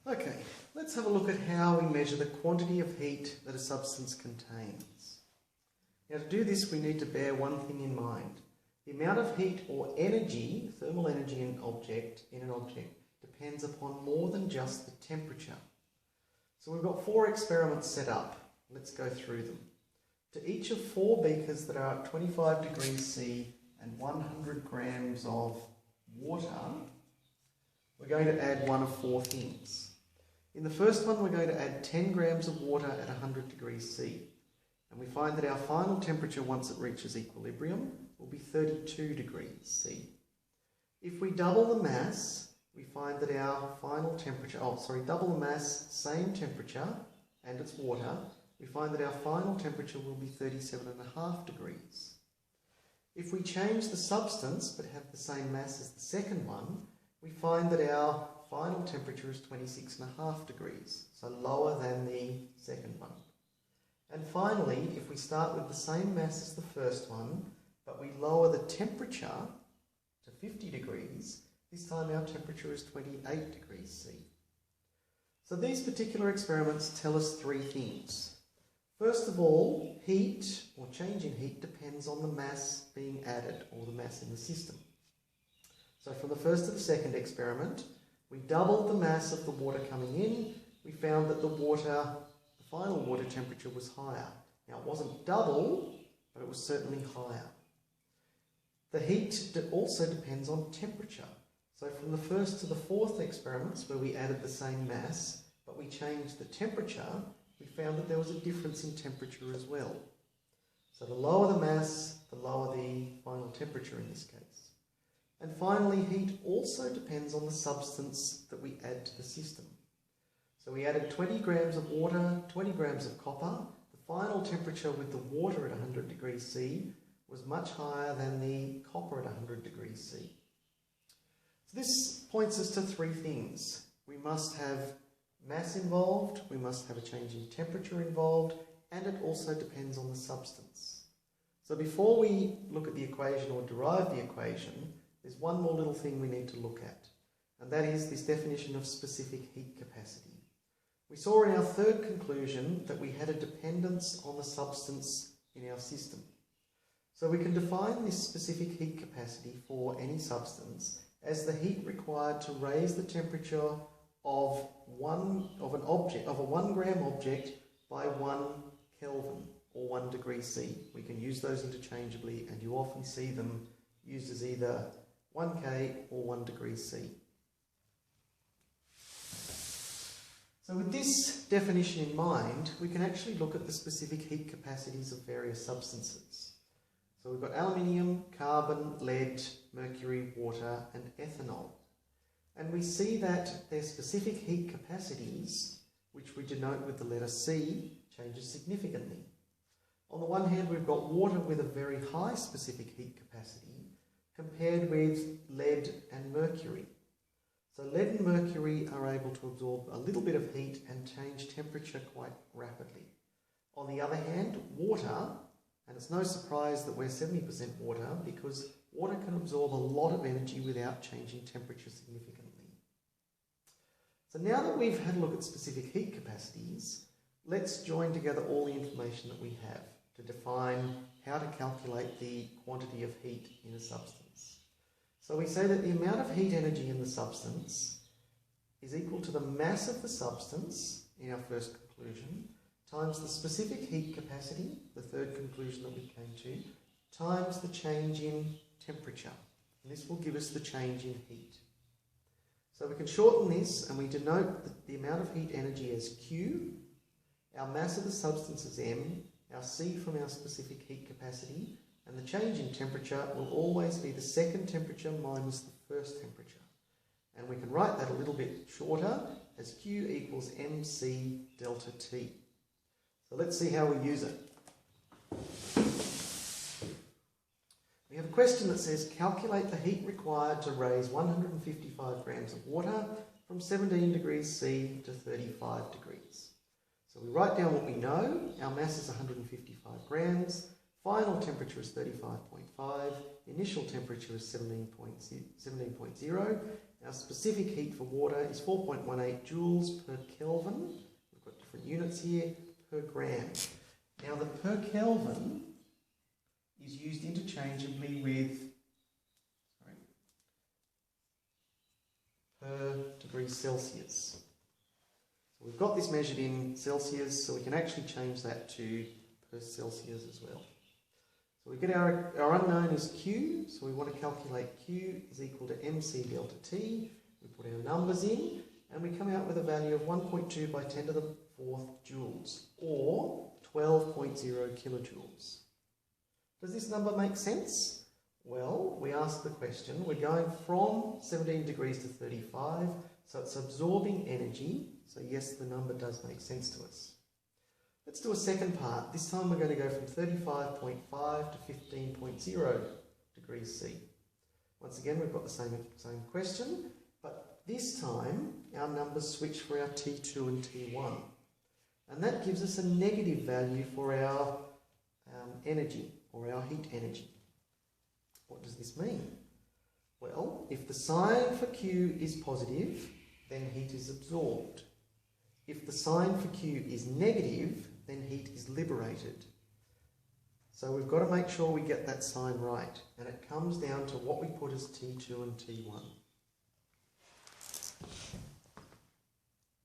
Okay, let's have a look at how we measure the quantity of heat that a substance contains. Now, to do this, we need to bear one thing in mind. The amount of heat or energy, thermal energy in an object, depends upon more than just the temperature. So we've got 4 experiments set up. Let's go through them. To each of 4 beakers that are at 25 degrees C and 100 grams of water, we're going to add one of 4 things. In the first one, we're going to add 10 grams of water at 100 degrees C. And we find that our final temperature, once it reaches equilibrium, will be 32 degrees C. If we double the mass, we find that our final temperature, double the mass, same temperature, and it's water, we find that our final temperature will be 37.5 degrees. If we change the substance but have the same mass as the second one, we find that our final temperature is 26.5 degrees, so lower than the second one. And finally, if we start with the same mass as the first one, but we lower the temperature to 50 degrees, this time our temperature is 28 degrees C. So these particular experiments tell us 3 things. First of all, heat, or change in heat, depends on the mass being added, or the mass in the system. So from the first to the second experiment, we doubled the mass of the water coming in. We found that the final water temperature was higher. Now, it wasn't double, but it was certainly higher. The heat also depends on temperature. So from the first to the 4th experiments, where we added the same mass, but we changed the temperature, we found that there was a difference in temperature as well. So the lower the mass, the lower the final temperature in this case. And finally, heat also depends on the substance that we add to the system. So we added 20 grams of water, 20 grams of copper. The final temperature with the water at 100 degrees C was much higher than the copper at 100 degrees C. So this points us to 3 things. We must have mass involved, we must have a change in temperature involved, and it also depends on the substance. So before we look at the equation or derive the equation, there's one more little thing we need to look at, and that is this definition of specific heat capacity. We saw in our 3rd conclusion that we had a dependence on the substance in our system. So we can define this specific heat capacity for any substance as the heat required to raise the temperature of a 1 gram object by 1 Kelvin, or 1 degree C. We can use those interchangeably, and you often see them used as either 1 K or 1 degree C. So with this definition in mind, we can actually look at the specific heat capacities of various substances. So we've got aluminium, carbon, lead, mercury, water, and ethanol. And we see that their specific heat capacities, which we denote with the letter C, changes significantly. On the one hand, we've got water with a very high specific heat capacity compared with lead and mercury. So lead and mercury are able to absorb a little bit of heat and change temperature quite rapidly. On the other hand, water, and it's no surprise that we're 70% water, because water can absorb a lot of energy without changing temperature significantly. So now that we've had a look at specific heat capacities, let's join together all the information that we have to define how to calculate the quantity of heat in a substance. So we say that the amount of heat energy in the substance is equal to the mass of the substance, in our first conclusion, times the specific heat capacity, the 3rd conclusion that we came to, times the change in temperature. And this will give us the change in heat. So we can shorten this, and we denote the amount of heat energy as Q, our mass of the substance as M, our C from our specific heat capacity, and the change in temperature will always be the second temperature minus the first temperature. And we can write that a little bit shorter as Q equals MC delta T. So let's see how we use it. We have a question that says, calculate the heat required to raise 155 grams of water from 17 degrees C to 35 degrees. So we write down what we know. Our mass is 155 grams. final temperature is 35.5, initial temperature is 17.0. Our specific heat for water is 4.18 joules per Kelvin. We've got different units here, per gram. Now the per Kelvin is used interchangeably with per degrees Celsius. So we've got this measured in Celsius, so we can actually change that to per Celsius as well. So we get our unknown is Q, so we want to calculate Q is equal to MC delta T. We put our numbers in, and we come out with a value of 1.2 by 10 to the 4th joules, or 12.0 kilojoules. Does this number make sense? Well, we ask the question, we're going from 17 degrees to 35, so it's absorbing energy, so yes, the number does make sense to us. Let's do a second part. This time we're going to go from 35.5 to 15.0 degrees C. Once again, we've got the same question, but this time our numbers switch for our T2 and T1. And that gives us a negative value for our energy, or our heat energy. What does this mean? Well, if the sign for Q is positive, then heat is absorbed. If the sign for Q is negative, then heat is liberated. So we've got to make sure we get that sign right, and it comes down to what we put as T2 and T1.